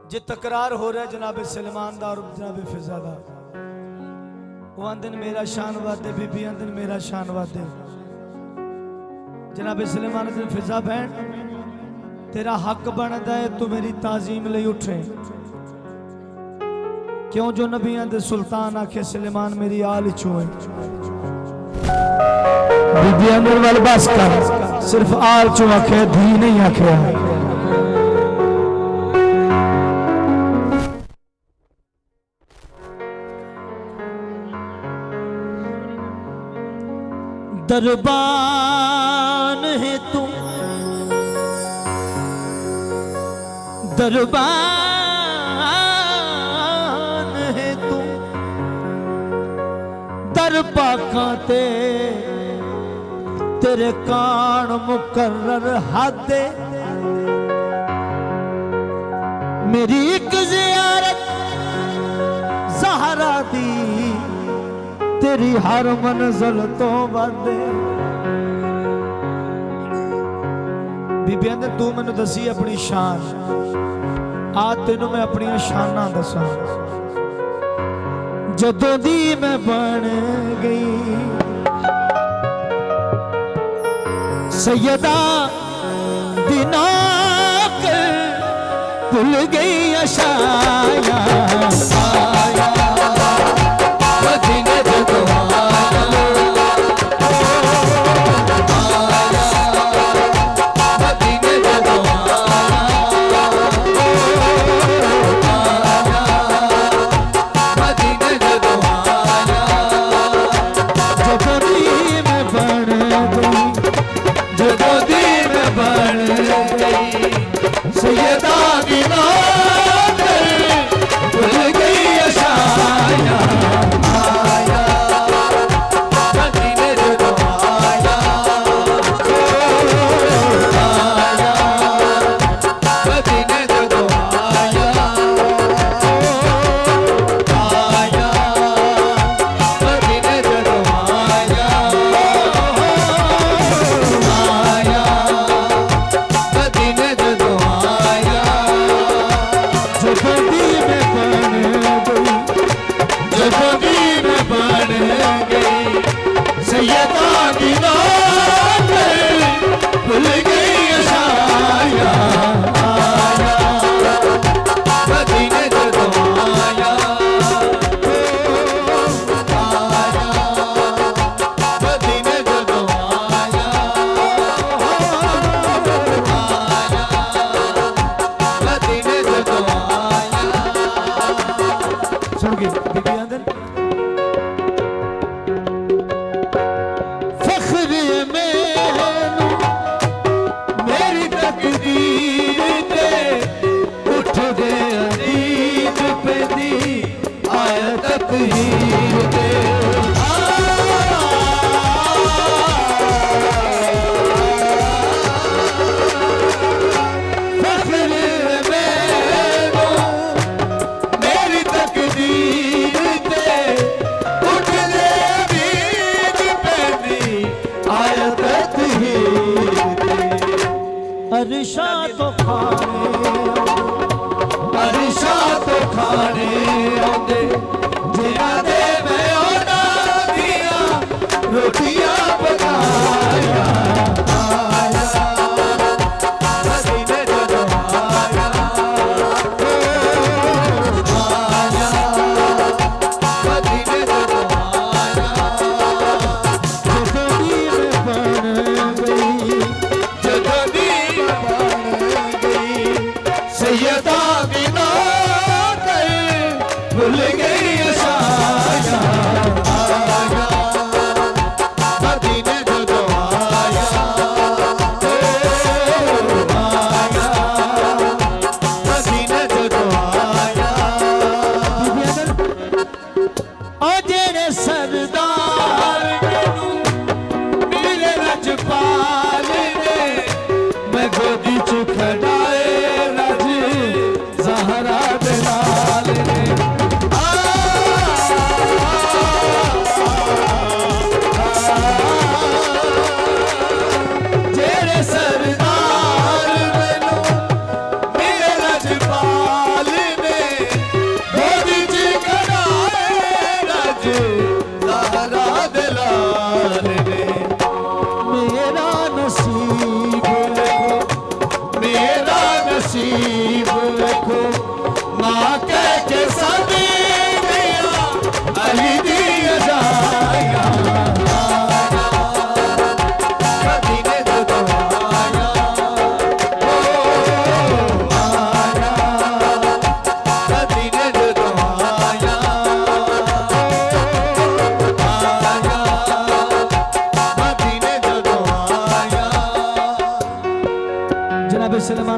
जे तकरार हो रहा है जनाब सलमान दा और जनाब फिजा दा, वो आंदे मेरा शान वादे, बीबी आंदे मेरा शान वादे। जनाब सलमान दिन फिजा बहन तेरा हक बनता है तू मेरी ताजीम ले उठे, क्यों जो नबियां दे सुल्तान आखे सलेमान मेरी आल चोए। बीबी अंदर वाल बस कर, सिर्फ आल चो आखे, धी नहीं आखे। दरबान है तू, दरबान है तू, दर पाकाते तेरे कान मुकर्रर हादे। मेरी एक ज़ियारत ज़हरा दी तेरी हर मंज़िल तो वादे। बीबी आंदे तू मैनू दसी अपनी शान, आ तेनू मैं अपनी शाना दसा। जदों दी मैं बन गई सैयदा दिना कर, भूल गई अशाया आया मदीने जदों आया, मदीने जदों आया, मदीने जदों आया। जदों दी मैं बन गई, जदों दी मैं बन गई सैयदा गिना कर, भूल गई अशाया आया मदीने जदों आया, आया मदीने जदों आया, आया मदीने जदों आया, आया मदीने जदों आया। जदों दी मैं बन गई, जदों दी मैं बन गई सैयदा गिना कर, भूल गई अशाया आया मदीने जदों आया, आया मदीने जदों आया, आया मदीने जदों आया। सुन के बीबी आंदन फख्र मैनू मेरी तकदीर ते उठ दे अदीब पे दी आया तकदीर ते। फख्र मैनू मेरी तकदीर ते उठ दे अदीब पे दी आया तकदीर ते। अरशा तो खाने, अरशा तो खाने आंदे जिन्हां दे मैं उन्हां दियां रोटियां पकाया आया मदीने जदों आया, आया मदीने जदों आया। जदों दी मैं बन गई, जदों दी मैं बन गई सैयदा गिना कर, भूल गई अशाया आया मदीने जदों आया, आया मदीने जदों आया। ओ जेड़े सरदार मैनू मिले रजपाल ने, मैं गोदी च खड़ाए रज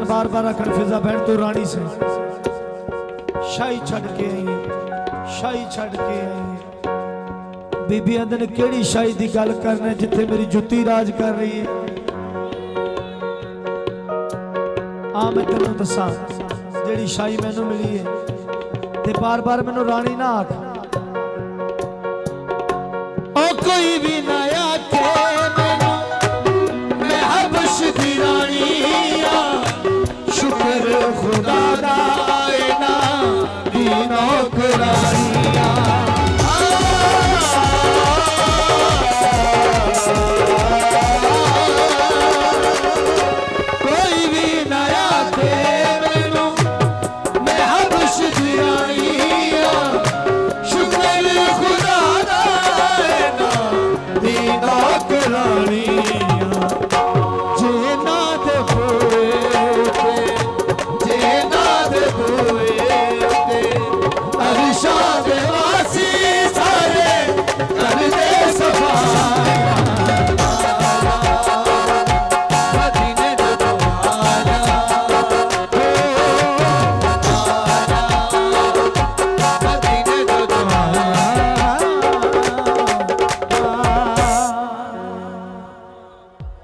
बार बार आखन फिजा बहन तू रानी से शाही छड़ के आई है, शाही छड़ के आई है। बीबी आंदे ने केड़ी शाही दी गल करना जिथे मेरी जुत्ती राज कर रही है। आ मैं तेन दसा जेड़ी शाही मैनू मिली है ते बार बार मैनू रानी ना आख। ओ कोई भी ना आखे मैनू मैं हबश दी रानी आ, शुक्र खुदा दा ए ना दी नौकरानी आ। कोई भी ना आखे मैनू मैं हबश दी रानी आ, शुक्र खुदा दा ए ना दी नौकरानी आ। जे ना दे बोए जे ना दे बोए